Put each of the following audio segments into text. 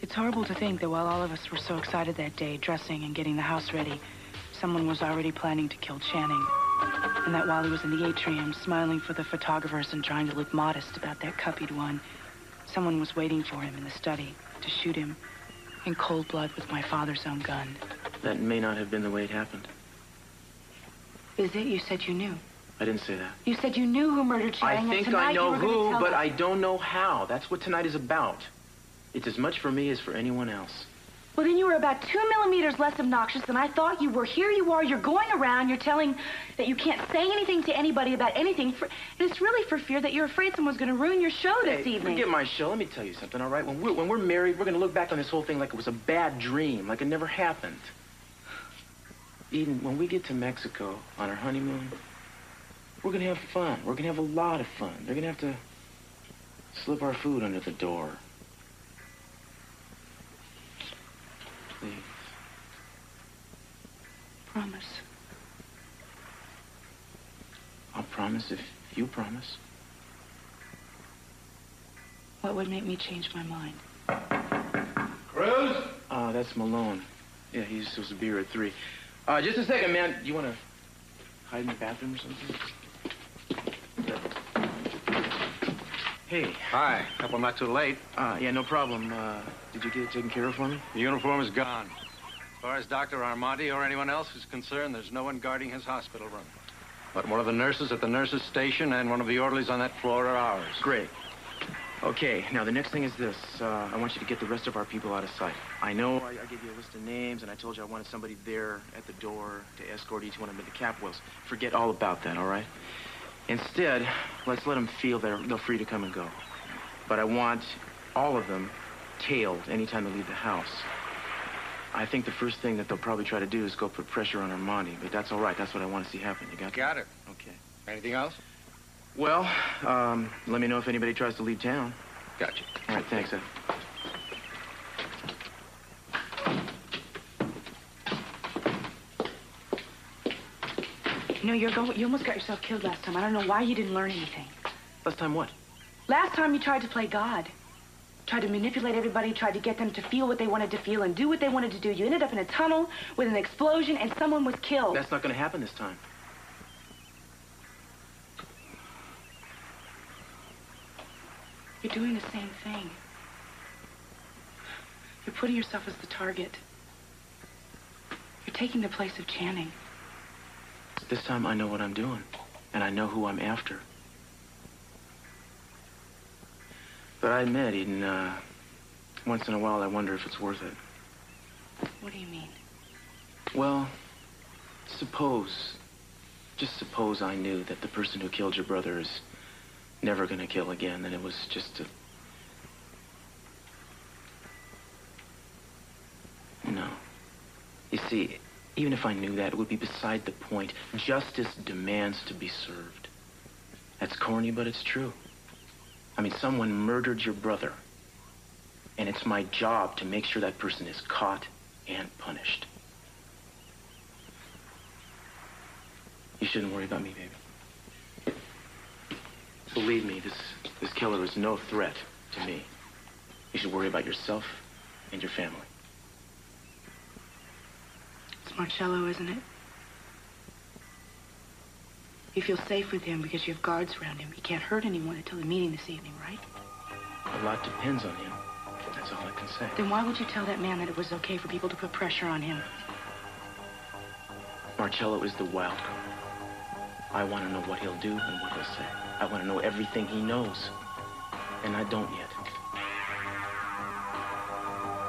It's horrible to think that while all of us were so excited that day, dressing and getting the house ready, someone was already planning to kill Channing. And that while he was in the atrium, smiling for the photographers and trying to look modest about that copied one, someone was waiting for him in the study to shoot him in cold blood with my father's own gun. That may not have been the way it happened. Is it? You said you knew. I didn't say that. You said you knew who murdered Channing. I think I know who, but I don't know how. That's what tonight is about. It's as much for me as for anyone else. Well, then you were about 2 millimeters less obnoxious than I thought you were. Here you are, you're going around, you're telling that you can't say anything to anybody about anything. And it's really for fear that you're afraid someone's going to ruin your show this evening. Forget my show. Let me tell you something, all right? When we're married, we're going to look back on this whole thing like it was a bad dream, like it never happened. Eden, when we get to Mexico on our honeymoon, we're going to have fun. We're going to have a lot of fun. They're going to have to slip our food under the door. Please. Promise. I'll promise if you promise. What would make me change my mind? Cruz? That's Malone. Yeah, he's supposed to be here at 3. Just a second, man. You want to hide in the bathroom or something? Hey. Hi. Hope I'm not too late. Yeah, no problem. Did you get it taken care of for me? The uniform is gone. As far as Dr. Armandi or anyone else is concerned, there's no one guarding his hospital room. But one of the nurses at the nurses' station and one of the orderlies on that floor are ours. Great. Okay, now the next thing is this. I want you to get the rest of our people out of sight. I know I gave you a list of names, and I told you I wanted somebody there at the door to escort each one of them to the Capwells. Forget all about that, all right? Instead, let's let them feel they're free to come and go. But I want all of them tailed anytime they leave the house. I think the first thing that they'll probably try to do is go put pressure on Armandi, but that's all right. That's what I want to see happen. You got that? Got it. Okay. Anything else? Well, let me know if anybody tries to leave town. Gotcha. All right, thanks, Ed. You know, you almost got yourself killed last time. I don't know why you didn't learn anything. Last time what? Last time you tried to play God. Tried to manipulate everybody, tried to get them to feel what they wanted to feel and do what they wanted to do. You ended up in a tunnel with an explosion and someone was killed. That's not going to happen this time. You're doing the same thing. You're putting yourself as the target. You're taking the place of Channing. This time I know what I'm doing, and I know who I'm after. But I admit, Eden, once in a while I wonder if it's worth it. What do you mean? Well, just suppose I knew that the person who killed your brother is never gonna kill again, and it was just No. You see, even if I knew that, it would be beside the point. Justice demands to be served. That's corny, but it's true. I mean, someone murdered your brother, and it's my job to make sure that person is caught and punished. You shouldn't worry about me, baby. Believe me, this killer is no threat to me. You should worry about yourself and your family. It's Marcello, isn't it? You feel safe with him because you have guards around him. He can't hurt anyone until the meeting this evening, right? A lot depends on him. That's all I can say. Then why would you tell that man that it was okay for people to put pressure on him? Marcello is the wild card. I want to know what he'll do and what he'll say. I want to know everything he knows. And I don't yet.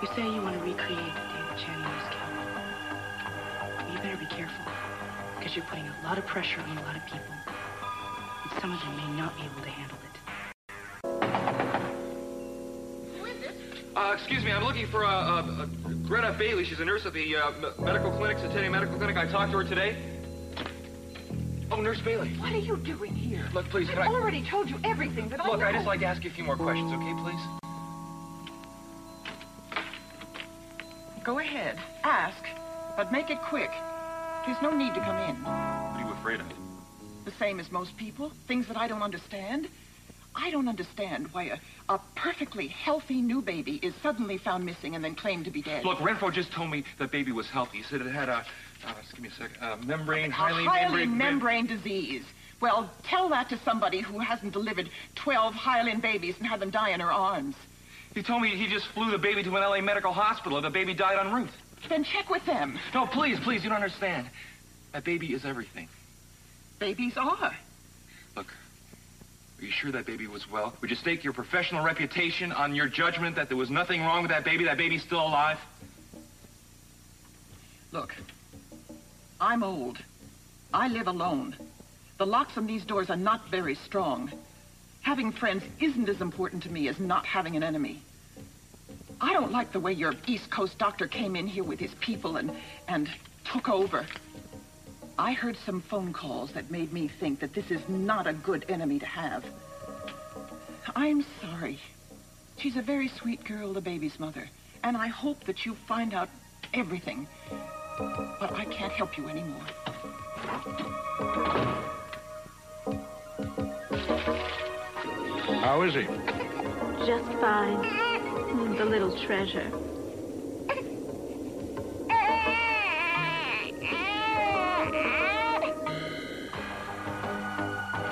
You say you want to recreate the day that Channing was killed. Well, you better be careful, because you're putting a lot of pressure on a lot of people. And some of them may not be able to handle it. Who is this? Excuse me, I'm looking for Greta Bailey. She's a nurse at the medical clinic, Centennial Medical Clinic. I talked to her today. Oh, Nurse Bailey. What are you doing here? Look, please, can I've already told you everything that I know. Look, I'd just like to ask you a few more questions, okay, please? Go ahead. Ask, but make it quick. There's no need to come in. What are you afraid of? The same as most people. Things that I don't understand. I don't understand why a perfectly healthy new baby is suddenly found missing and then claimed to be dead. Look, Renfro just told me the baby was healthy. He said it had just give me a second, membrane, highly membrane disease. Well, tell that to somebody who hasn't delivered 12 hyaline babies and had them die in her arms. He told me he just flew the baby to an L.A. medical hospital and the baby died en route. Then check with them. No, please, you don't understand. That baby is everything. Babies are. Look, are you sure that baby was well? Would you stake your professional reputation on your judgment that there was nothing wrong with that baby? That baby's still alive? Look, I'm old. I live alone. The locks on these doors are not very strong. Having friends isn't as important to me as not having an enemy. I don't like the way your East Coast doctor came in here with his people and took over. I heard some phone calls that made me think that this is not a good enemy to have. I'm sorry. She's a very sweet girl, the baby's mother, and I hope that you find out everything. But I can't help you anymore. How is he? Just fine. The little treasure.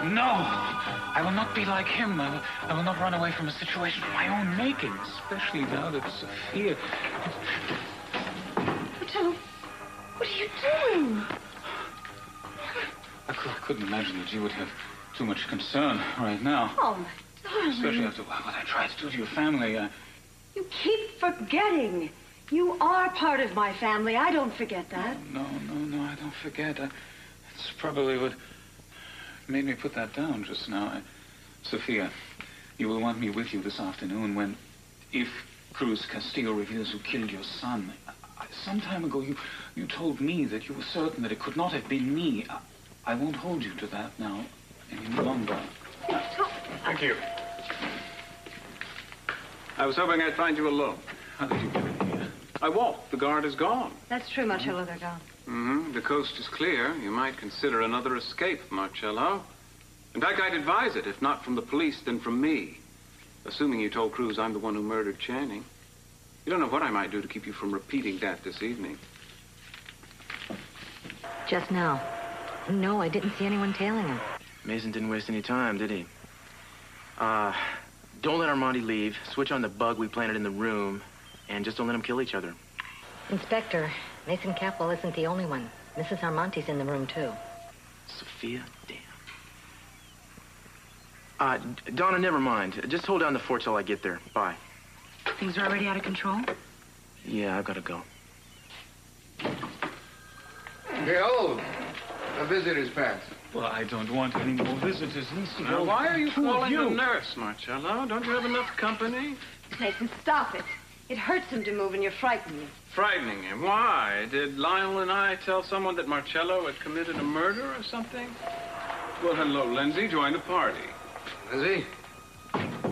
No, I will not be like him. I will not run away from a situation of my own making, especially now that Sophia... Marcello, what are you doing? I couldn't imagine that you would have too much concern right now. Oh, my darling. Especially after what I tried to do to your family. You keep forgetting. You are part of my family. I don't forget that. No, I don't forget. It's probably what made me put that down just now. Sophia, you will want me with you this afternoon when, if Cruz Castillo reveals who killed your son. Some time ago, you told me that you were certain that it could not have been me. I won't hold you to that now any longer. Thank you. I was hoping I'd find you alone. How did you get in here? I walked. The guard is gone. That's true, Marcello. They're gone. Mm-hmm. The coast is clear. You might consider another escape, Marcello. In fact, I'd advise it, if not from the police, then from me. Assuming you told Cruz I'm the one who murdered Channing. You don't know what I might do to keep you from repeating that this evening. Just now. No, I didn't see anyone tailing him. Mason didn't waste any time, did he? Don't let Armandi leave. Switch on the bug we planted in the room, and just don't let them kill each other. Inspector, Mason Capwell isn't the only one. Mrs. Armante's in the room, too. Sophia? Damn. Donna, never mind. Just hold down the fort till I get there. Bye. Things are already out of control? Yeah, I've got to go. Behold, a visitor's pass. Well, I don't want any more visitors. Now, why are you calling the nurse, Marcello? Don't you have enough company? Mason, stop it. It hurts him to move, and you're frightening me. Frightening him? Why? Did Lionel and I tell someone that Marcello had committed a murder or something? Well, hello, Lindsay. Join the party. Lindsay,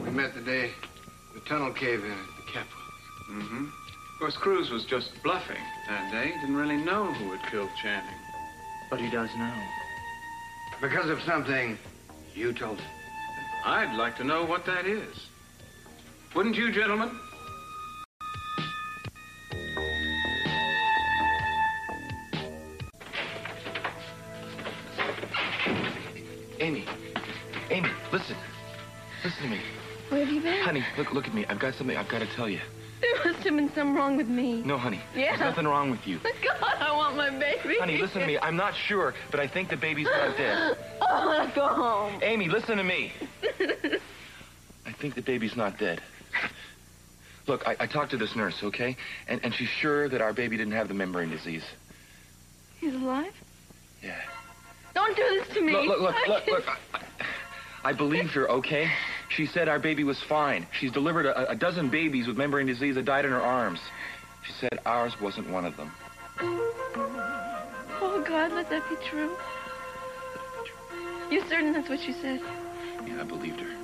we met the day the tunnel cave-in at the Capitol. Mm-hmm. Of course, Cruz was just bluffing that day. He didn't really know who had killed Channing. But he does now. Because of something you told him. I'd like to know what that is. Wouldn't you, gentlemen? Amy, listen. Listen to me. Where have you been? Honey, look at me. I've got something I've got to tell you. There must have been something wrong with me. No, honey. Yeah. There's nothing wrong with you. God, I want my baby. Honey, listen to me. I'm not sure, but I think the baby's not dead. I want to go home. Amy, listen to me. I think the baby's not dead. Look, I talked to this nurse, okay? And she's sure that our baby didn't have the membrane disease. He's alive? Yeah. Don't do this to me. Look. I believed her, okay? She said our baby was fine. She's delivered a dozen babies with membrane disease that died in her arms. She said ours wasn't one of them. Oh, God, let that be true. You certain that's what she said? Yeah, I believed her.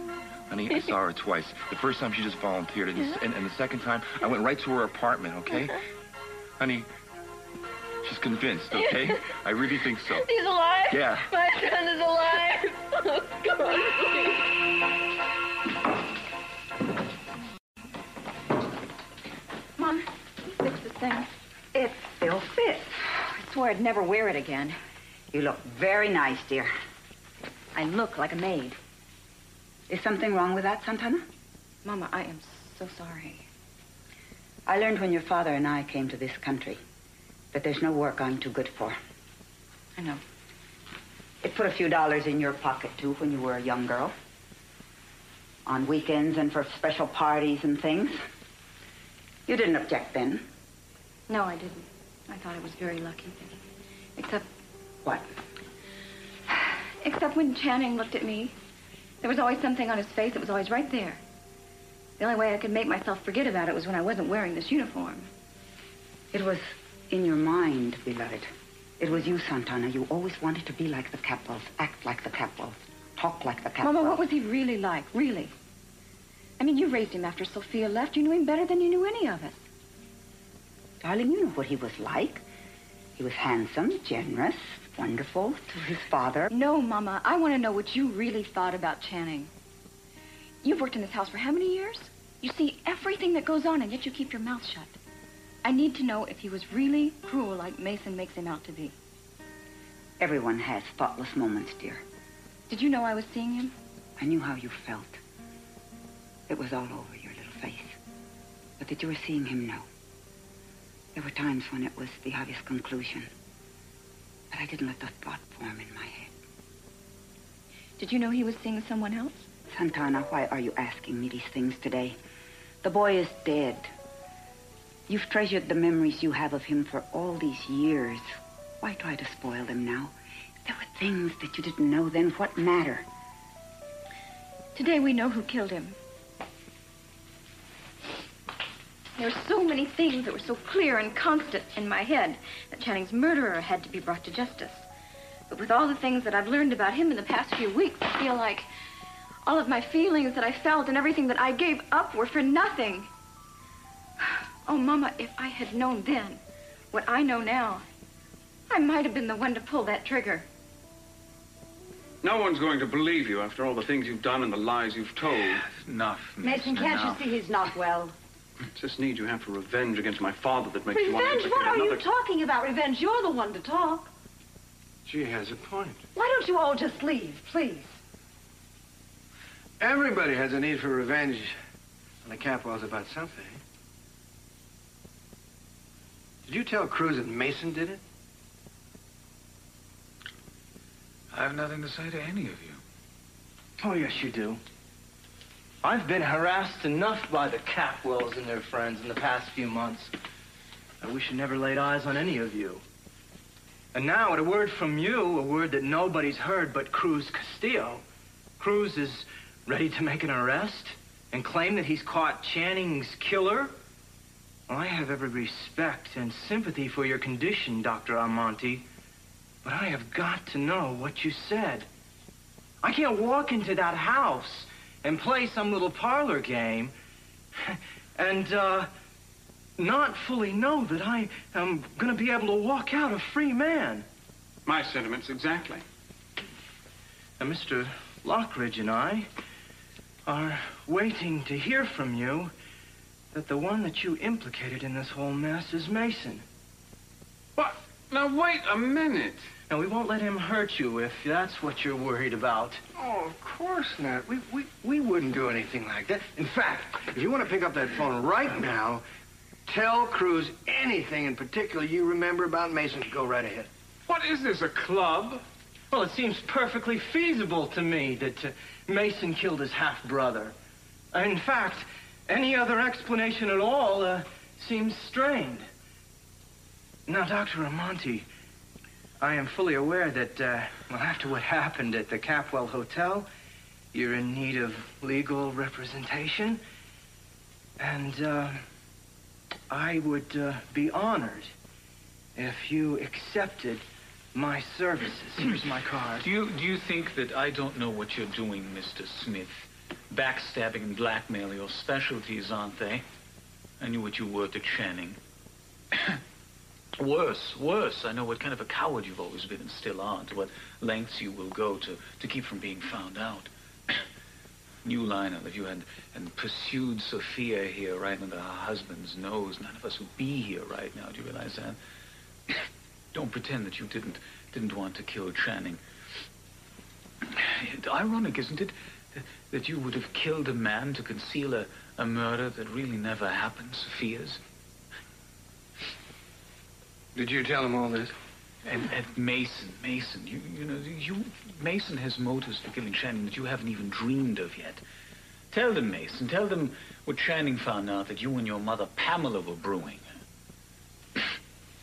Honey, I saw her twice. The first time she just volunteered, and the second time I went right to her apartment, okay? Honey, she's convinced, okay? I really think so. He's alive? Yeah. My son is alive. Oh, God, please. I'd never wear it again. You look very nice, dear. I look like a maid. Is something wrong with that, Santana? Mama, I am so sorry. I learned when your father and I came to this country that there's no work I'm too good for. I know. It put a few dollars in your pocket, too, when you were a young girl. On weekends and for special parties and things. You didn't object then. No, I didn't. I thought I was very lucky. Except... What? Except when Channing looked at me. There was always something on his face that was always right there. The only way I could make myself forget about it was when I wasn't wearing this uniform. It was in your mind, beloved. It was you, Santana. You always wanted to be like the Capwells, act like the Capwells, talk like the Capwells. Mama, what was he really like, really? I mean, you raised him after Sophia left. You knew him better than you knew any of us. Darling, you know what he was like. He was handsome, generous, wonderful to his father. No, Mama. I want to know what you really thought about Channing. You've worked in this house for how many years? You see everything that goes on, and yet you keep your mouth shut. I need to know if he was really cruel like Mason makes him out to be. Everyone has thoughtless moments, dear. Did you know I was seeing him? I knew how you felt. It was all over your little face. But that you were seeing him, no. There were times when it was the obvious conclusion. But I didn't let the thought form in my head. Did you know he was seeing someone else? Santana, why are you asking me these things today? The boy is dead. You've treasured the memories you have of him for all these years. Why try to spoil them now? If there were things that you didn't know then, what matter? Today we know who killed him. There were so many things that were so clear and constant in my head that Channing's murderer had to be brought to justice. But with all the things that I've learned about him in the past few weeks, I feel like all of my feelings that I felt and everything that I gave up were for nothing. Oh, Mama, if I had known then what I know now, I might have been the one to pull that trigger. No one's going to believe you after all the things you've done and the lies you've told. Enough, Mason, can't you see he's not well? It's this need you have for revenge against my father that makes you want to... Revenge? What are you talking about, revenge? You're the one to talk. She has a point. Why don't you all just leave, please? Everybody has a need for revenge on the Capwells about something. Did you tell Cruz that Mason did it? I have nothing to say to any of you. Oh, yes, you do. I've been harassed enough by the Capwells and their friends in the past few months. I wish I never laid eyes on any of you. And now, at a word from you, a word that nobody's heard but Cruz Castillo, Cruz is ready to make an arrest and claim that he's caught Channing's killer? Well, I have every respect and sympathy for your condition, Dr. Almonte, but I have got to know what you said. I can't walk into that house and play some little parlor game and not fully know that I am going to be able to walk out a free man. My sentiments, exactly. And Mr. Lockridge and I are waiting to hear from you that the one that you implicated in this whole mess is Mason. What? Now, wait a minute. Now, we won't let him hurt you if that's what you're worried about. Oh, of course not. We wouldn't do anything like that. In fact, if you want to pick up that phone right now, tell Cruz anything in particular you remember about Mason. Go right ahead. What is this, a club? Well, it seems perfectly feasible to me that Mason killed his half-brother. In fact, any other explanation at all seems strained. Now, Dr. Almonte, I am fully aware that, well, after what happened at the Capwell Hotel, you're in need of legal representation. And, I would be honored if you accepted my services. Here's my card. Do you think that I don't know what you're doing, Mr. Smith? Backstabbing and blackmail are your specialties, aren't they? I knew what you were to Channing. Worse. I know what kind of a coward you've always been and still are, to what lengths you will go to keep from being found out. Knew, Lionel, if you had pursued Sophia here right under her husband's nose, none of us would be here right now. Do you realize that? Don't pretend that you didn't want to kill Channing. Ironic, isn't it, that you would have killed a man to conceal a murder that really never happened, Sophia's? Did you tell him all this? And Mason, Mason has motives for killing Channing that you haven't even dreamed of yet. Tell them, Mason, tell them what Channing found out that you and your mother, Pamela, were brewing.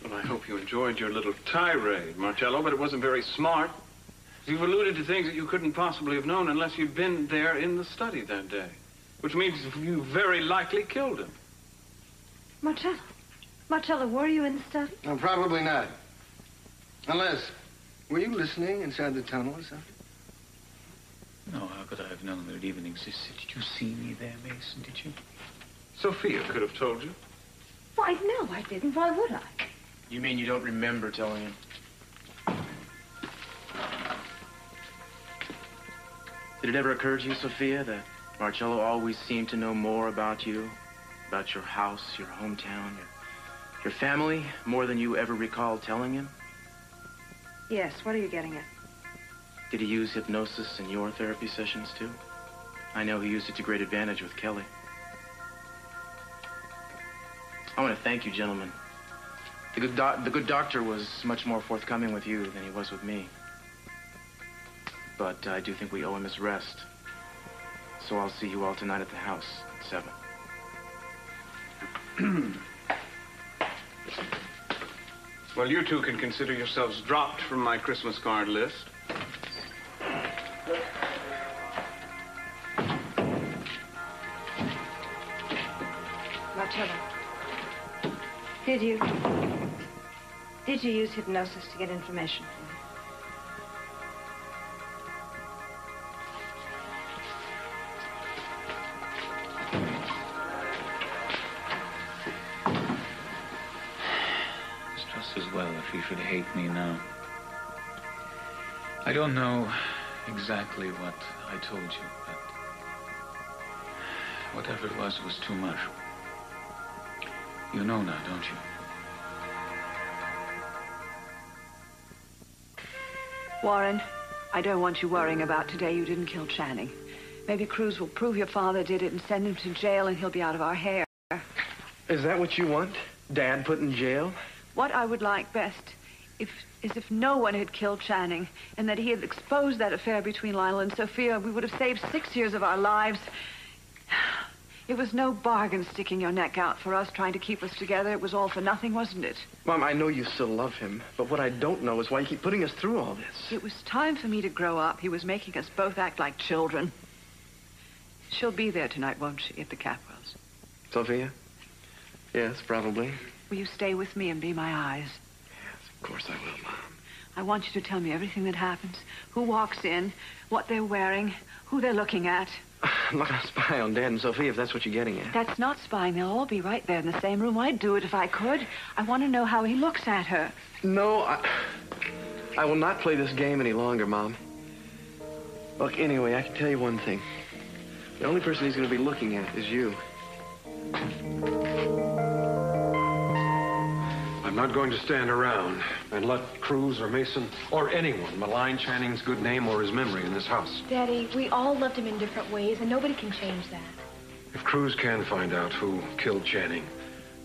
Well, I hope you enjoyed your little tirade, Marcello, but it wasn't very smart. You've alluded to things that you couldn't possibly have known unless you'd been there in the study that day, which means you very likely killed him. Marcello, were you in the study? No, probably not. Unless, were you listening inside the tunnel or something? No, how could I have known that it even existed? Did you see me there, Mason, did you? Sophia could have told you. Why, no, I didn't. Why would I? You mean you don't remember telling him? Did it ever occur to you, Sophia, that Marcello always seemed to know more about you, about your house, your hometown, your family, more than you ever recalled telling him? Yes, what are you getting at? Did he use hypnosis in your therapy sessions, too? I know he used it to great advantage with Kelly. I want to thank you, gentlemen. The good doctor was much more forthcoming with you than he was with me. But I do think we owe him his rest. So I'll see you all tonight at the house at 7. Well, you two can consider yourselves dropped from my Christmas card list. Marcello, did you use hypnosis to get information from me? As well if he should hate me now. I don't know exactly what I told you, but whatever it was too much. You know now, don't you? Warren, I don't want you worrying about today you didn't kill Channing. Maybe Cruz will prove your father did it and send him to jail and he'll be out of our hair. Is that what you want? Dad put in jail? What I would like best is if no one had killed Channing and that he had exposed that affair between Lionel and Sophia, we would have saved 6 years of our lives. It was no bargain sticking your neck out for us, trying to keep us together. It was all for nothing, wasn't it? Mom, I know you still love him, but what I don't know is why you keep putting us through all this. It was time for me to grow up. He was making us both act like children. She'll be there tonight, won't she, at the Capwells? Sophia? Yes, probably. Will you stay with me and be my eyes? Yes, of course I will, Mom. I want you to tell me everything that happens. Who walks in, what they're wearing, who they're looking at. I'm not going to spy on Dad and Sophia if that's what you're getting at. That's not spying. They'll all be right there in the same room. I'd do it if I could. I want to know how he looks at her. No, I will not play this game any longer, Mom. Look, anyway, I can tell you one thing. The only person he's going to be looking at is you. I'm not going to stand around and let Cruz or Mason or anyone malign Channing's good name or his memory in this house. Daddy, we all loved him in different ways, and nobody can change that. If Cruz can find out who killed Channing,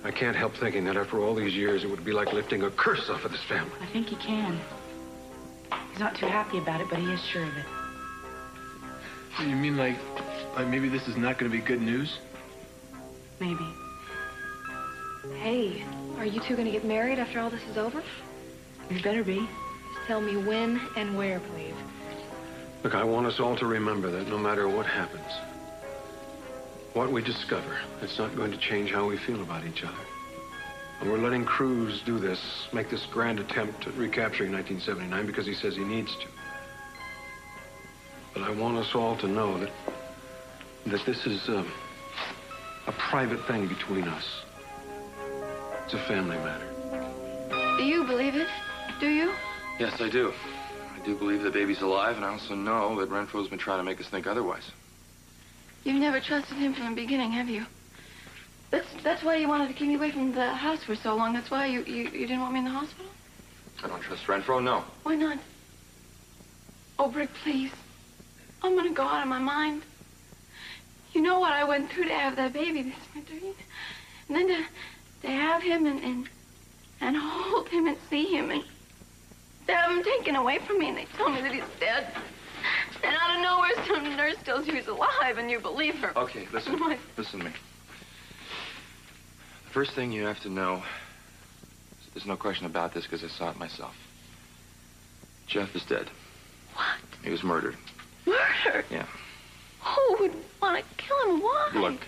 I can't help thinking that after all these years, it would be like lifting a curse off of this family. I think he can. He's not too happy about it, but he is sure of it. You mean like maybe this is not going to be good news? Maybe. Hey, are you two going to get married after all this is over? You better be. Just tell me when and where, please. Look, I want us all to remember that no matter what happens, what we discover, it's not going to change how we feel about each other. And we're letting Cruz do this, make this grand attempt at recapturing 1979 because he says he needs to. But I want us all to know that this is a private thing between us. It's a family matter. Do you believe it? Do you? Yes, I do. I do believe the baby's alive, and I also know that Renfro's been trying to make us think otherwise. You've never trusted him from the beginning, have you? That's why you wanted to keep me away from the house for so long. That's why you didn't want me in the hospital? I don't trust Renfro, no. Why not? Oh, Brick, please. I'm going to go out of my mind. You know what I went through to have that baby this winter. And then to have him and hold him and see him and to have him taken away from me and they tell me that he's dead. And out of nowhere, some nurse tells you he's alive and you believe her. Okay, listen. What? Listen to me. The first thing you have to know, there's no question about this because I saw it myself. Jeff is dead. What? He was murdered. Murdered? Yeah. Who would want to kill him? Why? Look.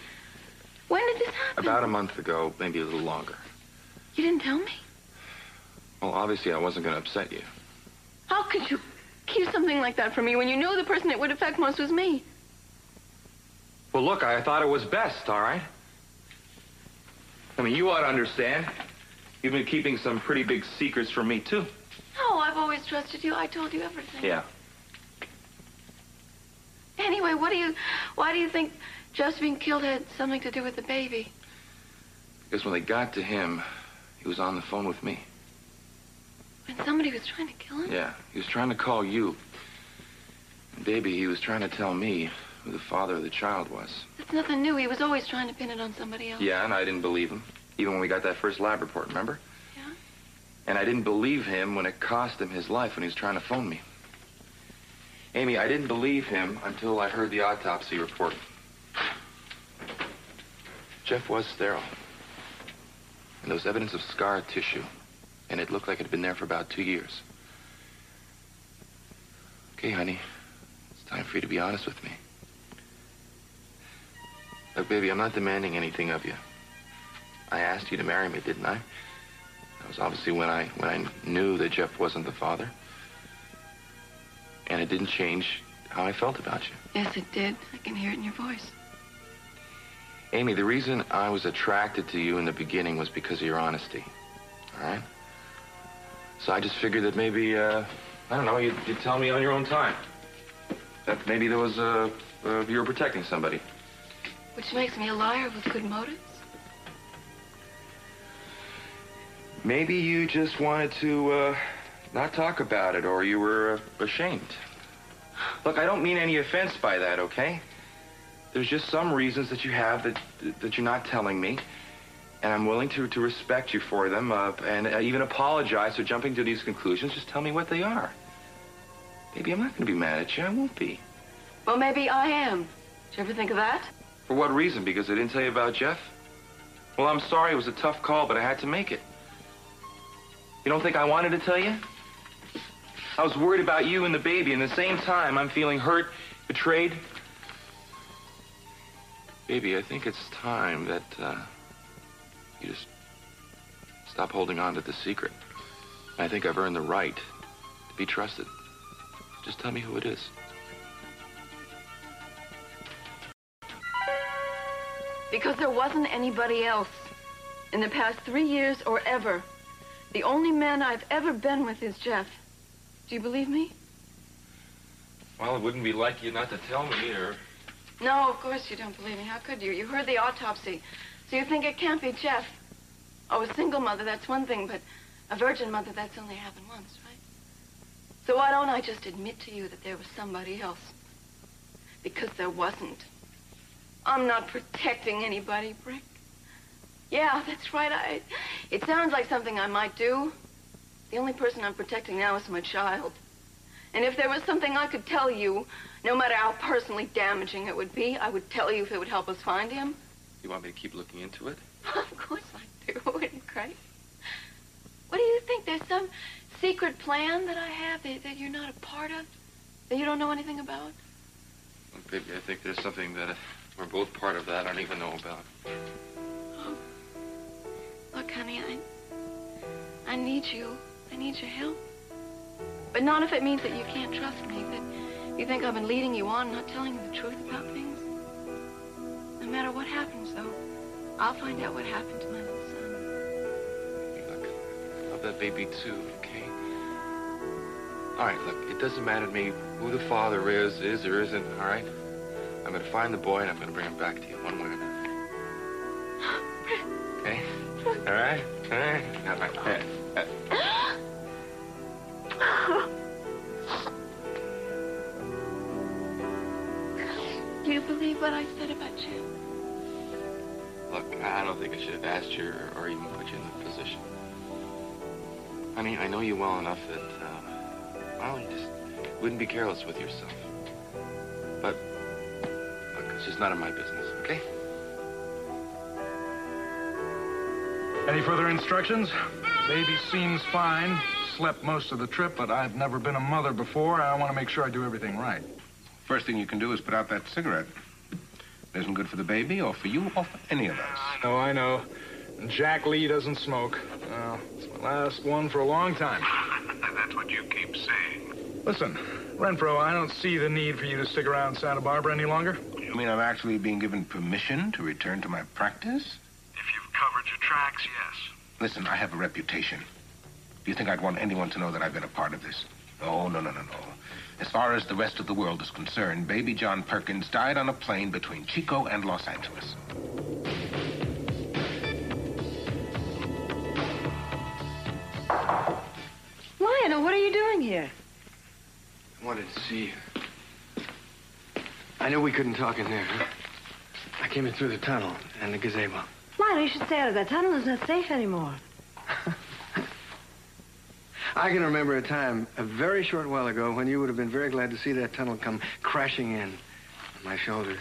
When did this happen? About a month ago, maybe a little longer. You didn't tell me? Well, obviously I wasn't going to upset you. How could you keep something like that from me when you knew the person it would affect most was me? Well, look, I thought it was best, all right? I mean, you ought to understand. You've been keeping some pretty big secrets from me, too. No, I've always trusted you. I told you everything. Yeah. Anyway, why do you think Jeff's being killed had something to do with the baby? Because when they got to him, he was on the phone with me. When somebody was trying to kill him? Yeah, he was trying to call you. And baby, he was trying to tell me who the father of the child was. That's nothing new. He was always trying to pin it on somebody else. Yeah, and I didn't believe him. Even when we got that first lab report, remember? Yeah. And I didn't believe him when it cost him his life when he was trying to phone me. Amy, I didn't believe him until I heard the autopsy report. Jeff was sterile. And there was evidence of scar tissue. And it looked like it had been there for about 2 years. Okay, honey. It's time for you to be honest with me. Look, baby, I'm not demanding anything of you. I asked you to marry me, didn't I? That was obviously when I knew that Jeff wasn't the father. And it didn't change how I felt about you. Yes, it did. I can hear it in your voice. Amy, the reason I was attracted to you in the beginning was because of your honesty. All right? So I just figured that maybe, I don't know, you'd tell me on your own time. That maybe there was you were protecting somebody. Which makes me a liar with good motives? Maybe you just wanted to, not talk about it, or you were ashamed. Look, I don't mean any offense by that, okay? There's just some reasons that you have that you're not telling me, and I'm willing to respect you for them, and even apologize for jumping to these conclusions. Just tell me what they are. Baby, I'm not going to be mad at you. I won't be. Well, maybe I am. Did you ever think of that? For what reason? Because I didn't tell you about Jeff? Well, I'm sorry. It was a tough call, but I had to make it. You don't think I wanted to tell you? I was worried about you and the baby, and at the same time, I'm feeling hurt, betrayed. Baby, I think it's time that, you just stop holding on to the secret. I think I've earned the right to be trusted. Just tell me who it is. Because there wasn't anybody else. In the past 3 years or ever. The only man I've ever been with is Jeff. Do you believe me? Well, it wouldn't be like you not to tell me, or... No, of course you don't believe me. How could you? You heard the autopsy. So you think it can't be Jeff. Oh, a single mother, that's one thing, but a virgin mother, that's only happened once, right? So why don't I just admit to you that there was somebody else? Because there wasn't. I'm not protecting anybody, Brick. Yeah, that's right. It sounds like something I might do. The only person I'm protecting now is my child. And if there was something I could tell you, no matter how personally damaging it would be, I would tell you if it would help us find him. You want me to keep looking into it? Of course I do. Wouldn't Cree? What do you think? There's some secret plan that I have that you're not a part of? That you don't know anything about? Well, baby, I think there's something that we're both part of that I don't even know about. Oh. Look, honey, I need you. I need your help. But not if it means that you can't trust me, that you think I've been leading you on, not telling you the truth about things. No matter what happens, though, I'll find out what happened to my little son. Hey, look, I love that baby, too, okay? All right, look, it doesn't matter to me who the father is or isn't, all right? I'm going to find the boy, and I'm going to bring him back to you one way or another. Okay? All right? All right? Do you believe what I said about you? Look, I don't think I should have asked you or even put you in that position. Honey, I know you well enough that, well, you just wouldn't be careless with yourself. But, look, it's just none of my business, okay? Any further instructions? Baby seems fine. Slept most of the trip, but I've never been a mother before. I want to make sure I do everything right. First thing you can do is put out that cigarette. It isn't good for the baby or for you or for any of us. I know. Jack Lee doesn't smoke. It's my last one for a long time. That's what you keep saying. Listen, Renfro, I don't see the need for you to stick around Santa Bárbara any longer. You mean I'm actually being given permission to return to my practice? If you've covered your tracks, yes. Listen, I have a reputation. Do you think I'd want anyone to know that I've been a part of this? No. As far as the rest of the world is concerned, baby John Perkins died on a plane between Chico and Los Angeles. Lionel, what are you doing here? I wanted to see you. I knew we couldn't talk in there. Huh? I came in through the tunnel and the gazebo. Lionel, you should stay out of that tunnel. It's not safe anymore. I can remember a time, a very short while ago, when you would have been very glad to see that tunnel come crashing in on my shoulders.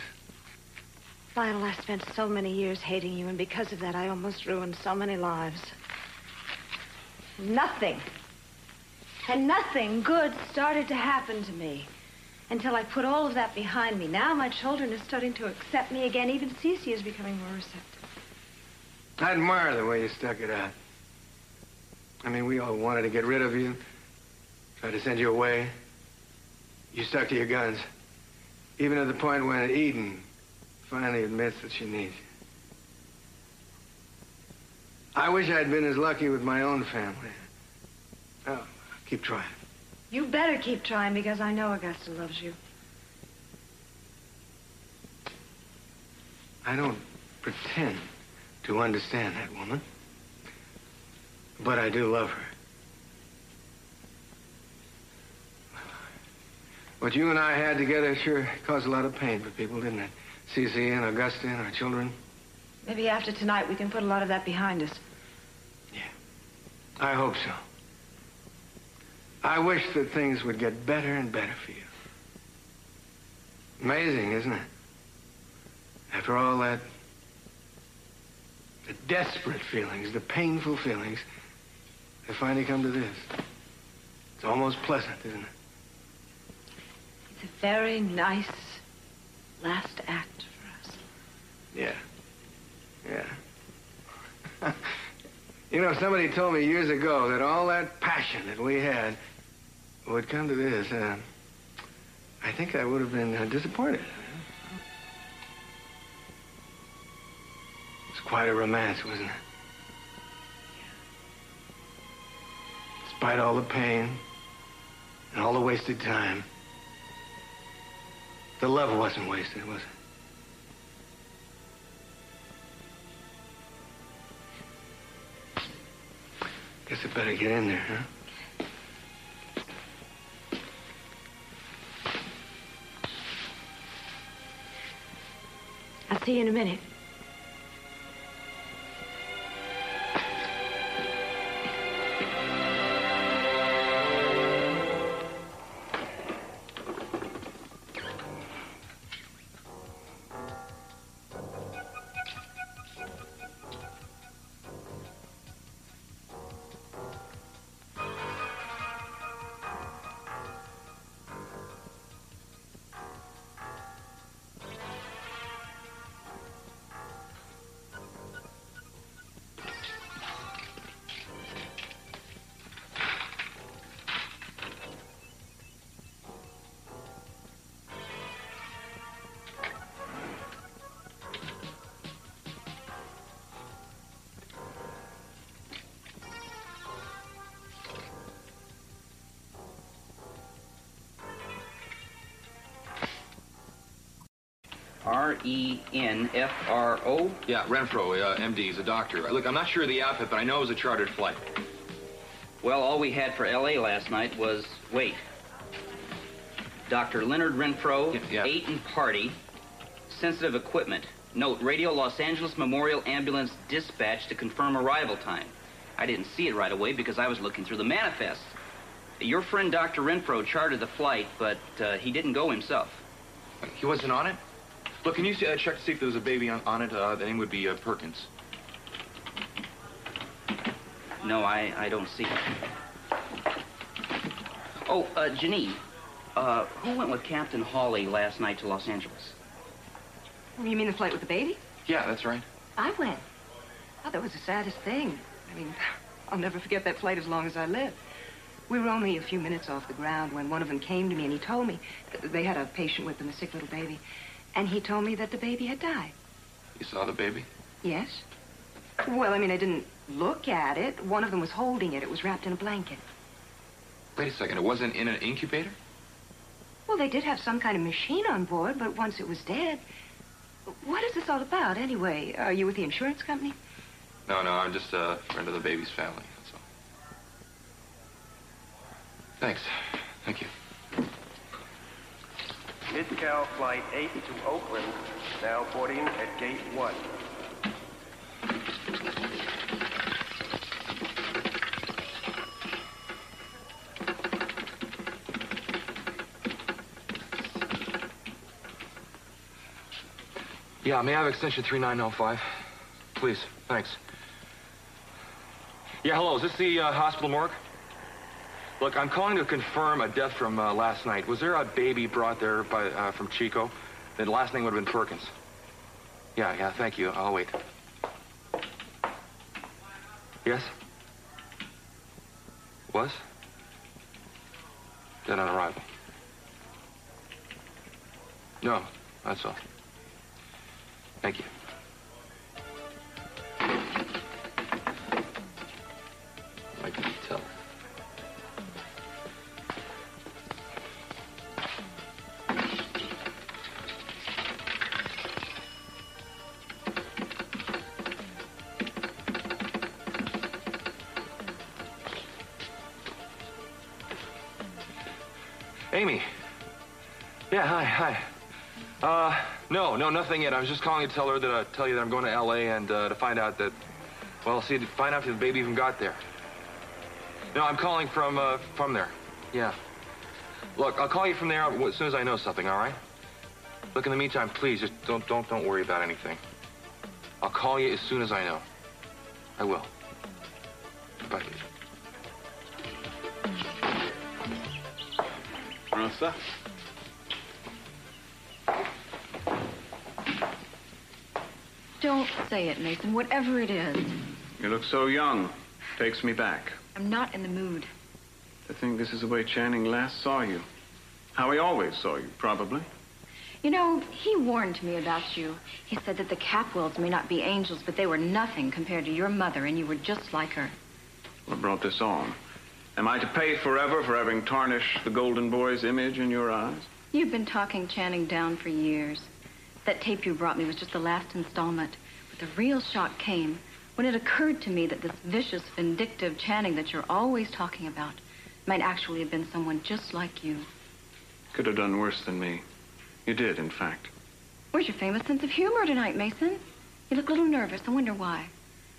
Lionel, I spent so many years hating you, and because of that, I almost ruined so many lives. Nothing good started to happen to me until I put all of that behind me. Now my children are starting to accept me again. Even Cece is becoming more receptive. I admire the way you stuck it out. I mean, we all wanted to get rid of you, tried to send you away. You stuck to your guns, even at the point when Eden finally admits that she needs you. I wish I'd been as lucky with my own family. Oh, keep trying. You better keep trying, because I know Augusta loves you. I don't pretend to understand that woman. But I do love her. What you and I had together sure caused a lot of pain for people, didn't it? Cece and Augusta and our children. Maybe after tonight we can put a lot of that behind us. Yeah, I hope so. I wish that things would get better and better for you. Amazing, isn't it? After all that, the desperate feelings, the painful feelings, they finally come to this. It's almost pleasant, isn't it? It's a very nice last act for us. Yeah. You know, somebody told me years ago that all that passion that we had would come to this. I think I would have been disappointed. It's quite a romance, wasn't it? Despite all the pain and all the wasted time, the love wasn't wasted, was it? Guess I better get in there, huh? I'll see you in a minute. R-E-N-F-R-O? Yeah, Renfro, MD. He's a doctor. Look, I'm not sure of the outfit, but I know it was a chartered flight. Well, all we had for L.A. last night was, wait. Dr. Leonard Renfro, Yeah. ate and party sensitive equipment. Note, radio Los Angeles Memorial Ambulance dispatch to confirm arrival time. I didn't see it right away because I was looking through the manifest. Your friend Dr. Renfro chartered the flight, but he didn't go himself. He wasn't on it? Look, can you check to see if there was a baby on it? The name would be Perkins. No, I don't see it. Oh, Janine, who went with Captain Hawley last night to Los Angeles? You mean the flight with the baby? Yeah, that's right. I went. Oh, that was the saddest thing. I mean, I'll never forget that flight as long as I live. We were only a few minutes off the ground when one of them came to me and he told me they had a patient with them, a sick little baby, and he told me that the baby had died. You saw the baby? Yes. Well, I mean, I didn't look at it. One of them was holding it. It was wrapped in a blanket. Wait a second, it wasn't in an incubator? Well, they did have some kind of machine on board, but once it was dead... What is this all about, anyway? Are you with the insurance company? No, I'm just a friend of the baby's family, that's all. Thanks. Thank you. Mid-Cal Flight 8 to Oakland, now boarding at Gate 1. Yeah, may I have extension 3905? Please, thanks. Yeah, hello, is this the hospital morgue? Look, I'm calling to confirm a death from last night. Was there a baby brought there from Chico? The last name would have been Perkins. Yeah, thank you. I'll wait. Yes? Was? Dead on arrival. No, that's all. Thank you. I can tell. Amy. Yeah, hi. No, nothing yet. I was just calling to tell you that I'm going to L.A. and to find out that, well, to find out if the baby even got there. No, I'm calling from there. Yeah. Look, I'll call you from there as soon as I know something, all right? Look, in the meantime, please, just don't worry about anything. I'll call you as soon as I know. I will. Bye. Rosa? Don't say it, Mason, whatever it is. You look so young. Takes me back. I'm not in the mood. I think this is the way Channing last saw you. How he always saw you, probably. You know, he warned me about you. He said that the Capwells may not be angels, but they were nothing compared to your mother, and you were just like her. What brought this on? Am I to pay forever for having tarnished the Golden Boy's image in your eyes? You've been talking Channing down for years. That tape you brought me was just the last installment. But the real shock came when it occurred to me that this vicious, vindictive Channing that you're always talking about might actually have been someone just like you. Could have done worse than me. You did, in fact. Where's your famous sense of humor tonight, Mason? You look a little nervous. I wonder why.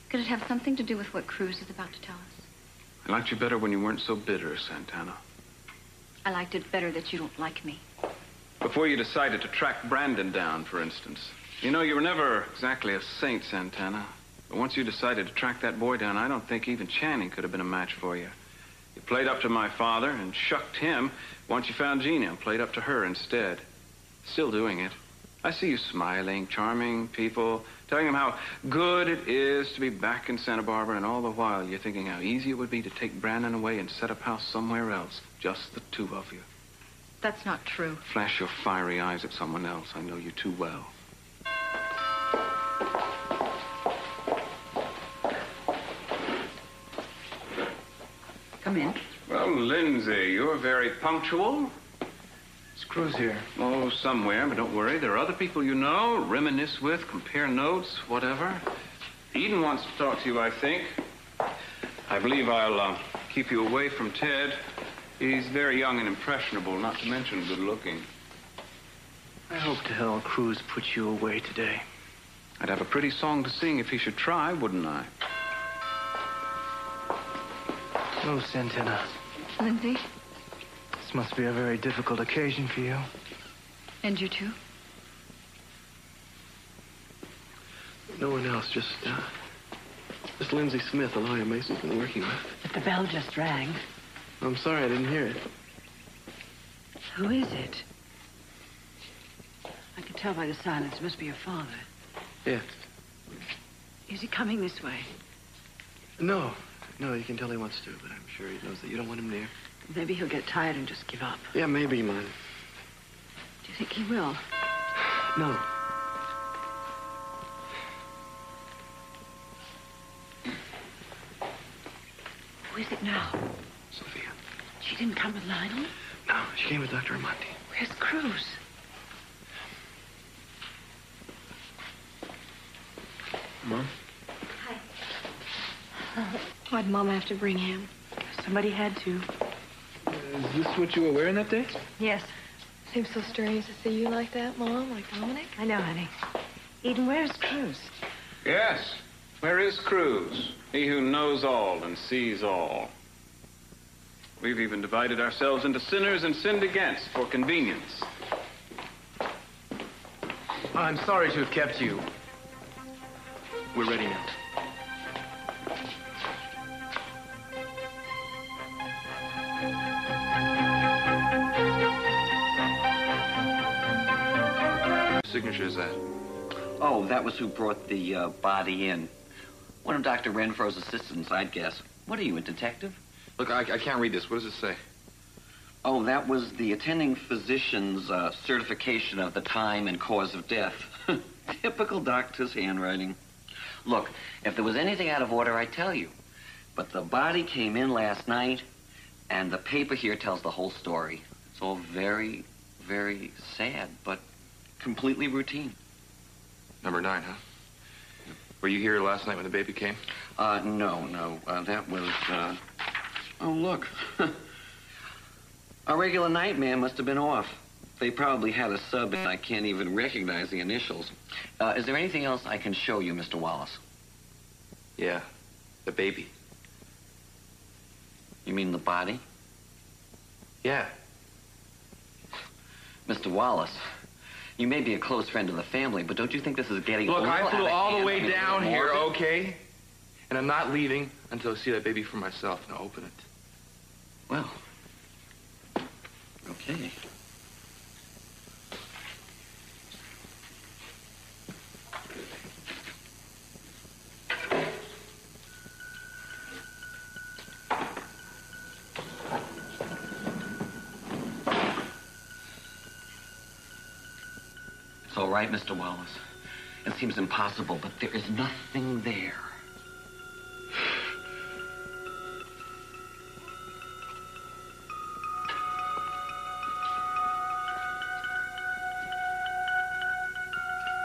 Could it have something to do with what Cruz is about to tell us? I liked you better when you weren't so bitter, Santana. I liked it better that you don't like me. Before you decided to track Brandon down, for instance. You know, you were never exactly a saint, Santana. But once you decided to track that boy down, I don't think even Channing could have been a match for you. You played up to my father and shucked him once you found Gina and played up to her instead. Still doing it. I see you smiling, charming people, telling them how good it is to be back in Santa Barbara, and all the while you're thinking how easy it would be to take Brandon away and set up house somewhere else. Just the two of you. That's not true. Flash your fiery eyes at someone else. I know you too well. Come in. Well, Lindsay, you're very punctual. It's Cruz here. Oh, somewhere, but don't worry. There are other people you know, reminisce with, compare notes, whatever. Eden wants to talk to you, I think. I believe I'll keep you away from Ted. He's very young and impressionable, not to mention good-looking. I hope to hell Cruz put you away today. I'd have a pretty song to sing if he should try, wouldn't I? Oh, Santana. Lindsay? This must be a very difficult occasion for you. And you too? No one else, just Lindsay Smith, a lawyer Mason's been working with. But the bell just rang. I'm sorry, I didn't hear it. Who is it? I can tell by the silence. It must be your father. Yeah. Is he coming this way? No, you can tell he wants to, but I'm sure he knows that you don't want him near. Maybe he'll get tired and just give up. Yeah, maybe, man. Do you think he will? No. Who is it now? Sophia. She didn't come with Lionel? No, she came with Dr. Armante. Where's Cruz? Mom? Why'd Mom have to bring him? Somebody had to. Is this what you were wearing that day? Yes. Seems so strange to see you like that, Mom, like Dominic. I know, honey. Eden, where's Cruz? Yes. Where is Cruz? He who knows all and sees all. We've even divided ourselves into sinners and sinned against for convenience. I'm sorry to have kept you. We're ready now. Signature is that? Oh, that was who brought the body in. One of Dr. Renfro's assistants, I'd guess. What are you, a detective? Look, I can't read this. What does it say? Oh, that was the attending physician's certification of the time and cause of death. Typical doctor's handwriting. Look, if there was anything out of order, I'd tell you. But the body came in last night, and the paper here tells the whole story. It's all very, very sad, but completely routine. Number 9, huh? Were you here last night when the baby came? No. That was, Oh, look. Our regular night man must have been off. They probably had a sub, and I can't even recognize the initials. Is there anything else I can show you, Mr. Wallace? Yeah, the baby. You mean the body? Yeah. Mr. Wallace, you may be a close friend of the family, but don't you think this is getting Look, a little I flew out of all the hand? way I mean, down here, morbid? okay? And I'm not leaving until I see that baby for myself. Now open it. Well, okay. It's all right, Mr. Wallace. It seems impossible, but there is nothing there.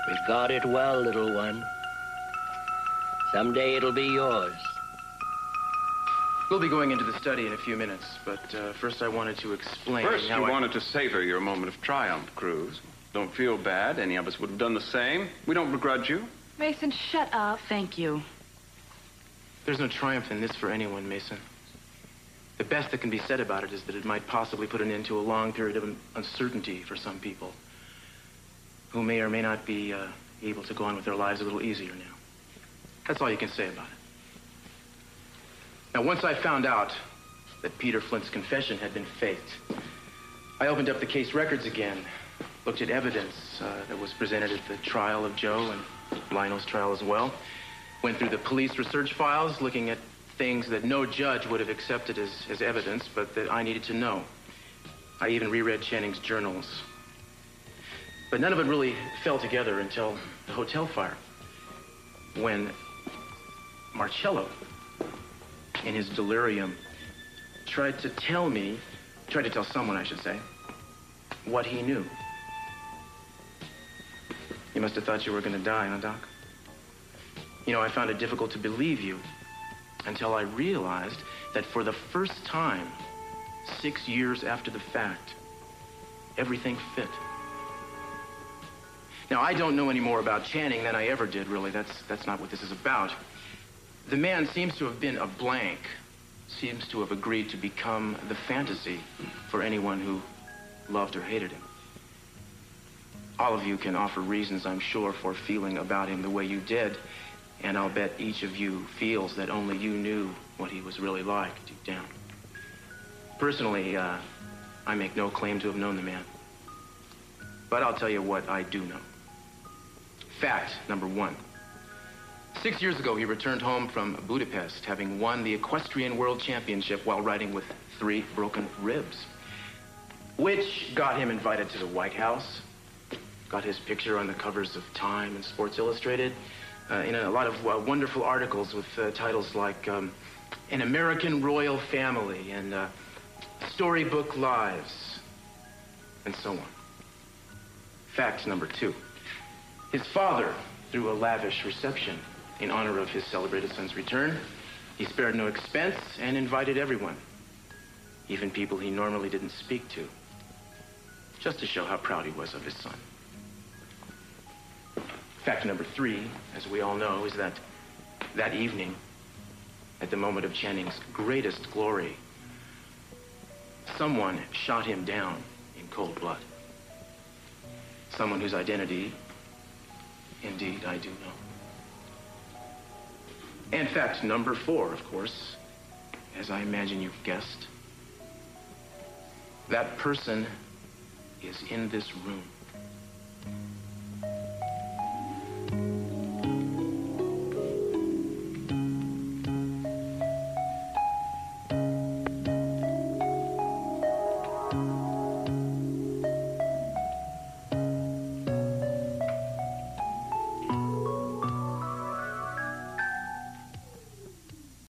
We guard it well, little one. Someday it'll be yours. We'll be going into the study in a few minutes, but first I wanted to explain First, how you I wanted to savor your moment of triumph, Cruz. Don't feel bad. Any of us would have done the same. We don't begrudge you. Mason, shut up. Thank you. There's no triumph in this for anyone, Mason. The best that can be said about it is that it might possibly put an end to a long period of uncertainty for some people who may or may not be able to go on with their lives a little easier now. That's all you can say about it. Now, once I found out that Peter Flint's confession had been faked, I opened up the case records again, looked at evidence that was presented at the trial of Joe and Lionel's trial as well, went through the police research files, looking at things that no judge would have accepted as evidence, but that I needed to know. I even reread Channing's journals. But none of it really fell together until the hotel fire, when Marcello, in his delirium, tried to tell someone, I should say, what he knew. You must have thought you were going to die, huh, Doc? You know, I found it difficult to believe you until I realized that for the first time, 6 years after the fact, everything fit. Now, I don't know any more about Channing than I ever did, really. That's not what this is about. The man seems to have been a blank, seems to have agreed to become the fantasy for anyone who loved or hated him. All of you can offer reasons, I'm sure, for feeling about him the way you did, and I'll bet each of you feels that only you knew what he was really like deep down. Personally, I make no claim to have known the man. But I'll tell you what I do know. Fact number 1. 6 years ago, he returned home from Budapest, having won the Equestrian World Championship while riding with 3 broken ribs, which got him invited to the White House, got his picture on the covers of Time and Sports Illustrated, in a lot of wonderful articles with titles like An American Royal Family and Storybook Lives, and so on. Fact number 2. His father threw a lavish reception in honor of his celebrated son's return. He spared no expense and invited everyone, even people he normally didn't speak to, just to show how proud he was of his son. Fact number 3, as we all know, is that that evening, at the moment of Channing's greatest glory, someone shot him down in cold blood. Someone whose identity, indeed, I do know. And fact number 4, of course, as I imagine you've guessed, that person is in this room.